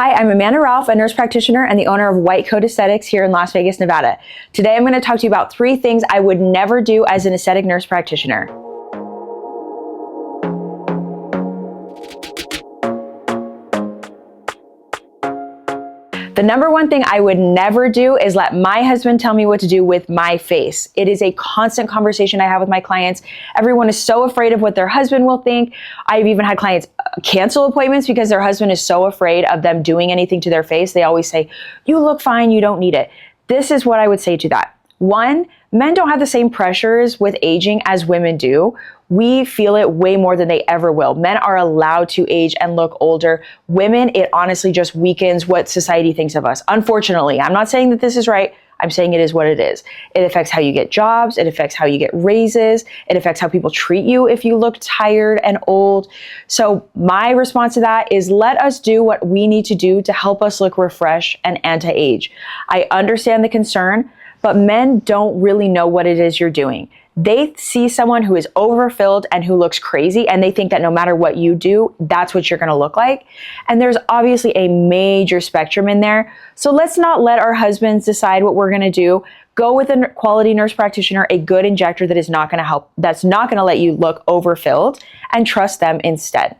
Hi, I'm Amanda Ralph, a nurse practitioner and the owner of White Coat Aesthetics here in Las Vegas, Nevada. Today I'm going to talk to you about 3 things I would never do as an aesthetic nurse practitioner. The number one thing I would never do is let my husband tell me what to do with my face. It is a constant conversation I have with my clients. Everyone is so afraid of what their husband will think. I've even had clients cancel appointments because their husband is so afraid of them doing anything to their face. They always say, "You look fine, you don't need it." This is what I would say to that. 1, men don't have the same pressures with aging as women do. We feel it way more than they ever will. Men are allowed to age and look older. Women, it honestly just weakens what society thinks of us. Unfortunately, I'm not saying that this is right. I'm saying it is what it is. It affects how you get jobs. It affects how you get raises. It affects how people treat you if you look tired and old. So my response to that is let us do what we need to do to help us look refreshed and anti-age. I understand the concern, but men don't really know what it is you're doing. They see someone who is overfilled and who looks crazy, and they think that no matter what you do, that's what you're gonna look like. And there's obviously a major spectrum in there. So let's not let our husbands decide what we're gonna do. Go with a quality nurse practitioner, a good injector that is not gonna help, that's not gonna let you look overfilled, and trust them instead.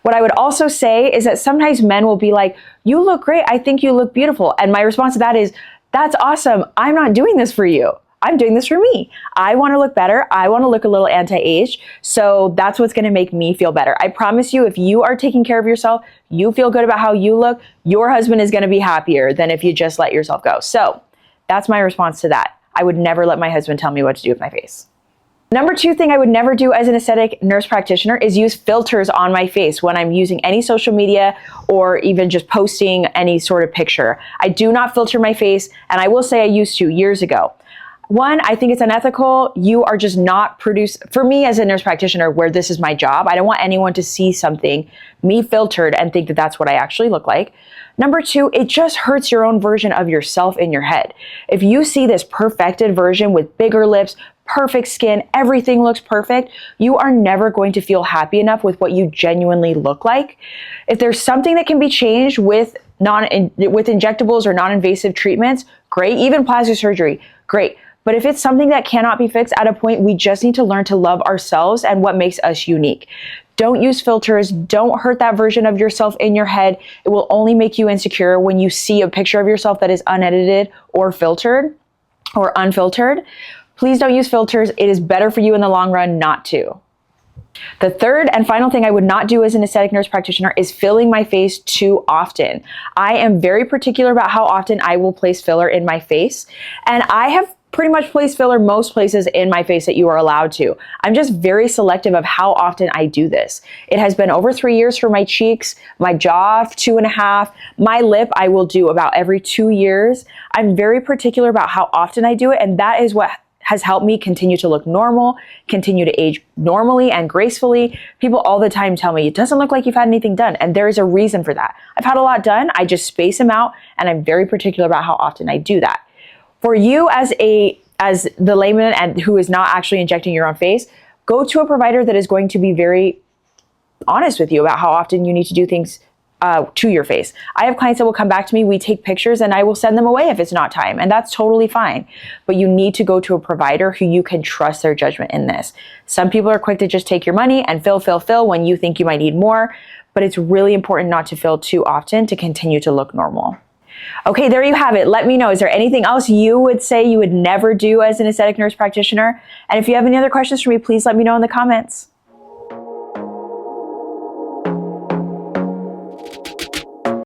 What I would also say is that sometimes men will be like, "You look great, I think you look beautiful." And my response to that is, "That's awesome, I'm not doing this for you. I'm doing this for me. I want to look better. I want to look a little anti-age. So that's what's going to make me feel better." I promise you, if you are taking care of yourself, you feel good about how you look, your husband is going to be happier than if you just let yourself go. So that's my response to that. I would never let my husband tell me what to do with my face. Number 2 thing I would never do as an aesthetic nurse practitioner is use filters on my face when I'm using any social media or even just posting any sort of picture. I do not filter my face, and I will say I used to years ago. 1, I think it's unethical. You are just not for me as a nurse practitioner, where this is my job, I don't want anyone to see something, me filtered, and think that that's what I actually look like. Number 2, it just hurts your own version of yourself in your head. If you see this perfected version with bigger lips, perfect skin, everything looks perfect, you are never going to feel happy enough with what you genuinely look like. If there's something that can be changed with injectables or non-invasive treatments, great. Even plastic surgery, great. But if it's something that cannot be fixed at a point, we just need to learn to love ourselves and what makes us unique. Don't use filters. Don't hurt that version of yourself in your head. It will only make you insecure when you see a picture of yourself that is unedited or filtered or unfiltered. Please don't use filters. It is better for you in the long run not to. The third and final thing I would not do as an aesthetic nurse practitioner is filling my face too often. I am very particular about how often I will place filler in my face, and I have pretty much placed filler most places in my face that you are allowed to. I'm just very selective of how often I do this. It has been over 3 years for my cheeks, my jaw 2.5, my lip I will do about every 2 years. I'm very particular about how often I do it, and that is what has helped me continue to look normal, continue to age normally and gracefully. People all the time tell me, "It doesn't look like you've had anything done." And there is a reason for that. I've had a lot done. I just space them out, and I'm very particular about how often I do that. For you as the layman and who is not actually injecting your own face, go to a provider that is going to be very honest with you about how often you need to do things to your face. I have clients that will come back to me, we take pictures, and I will send them away if it's not time, and that's totally fine. But you need to go to a provider who you can trust their judgment in this. Some people are quick to just take your money and fill when you think you might need more, but it's really important not to fill too often to continue to look normal. Okay, there you have it. Let me know, is there anything else you would say you would never do as an aesthetic nurse practitioner? And if you have any other questions for me, please let me know in the comments.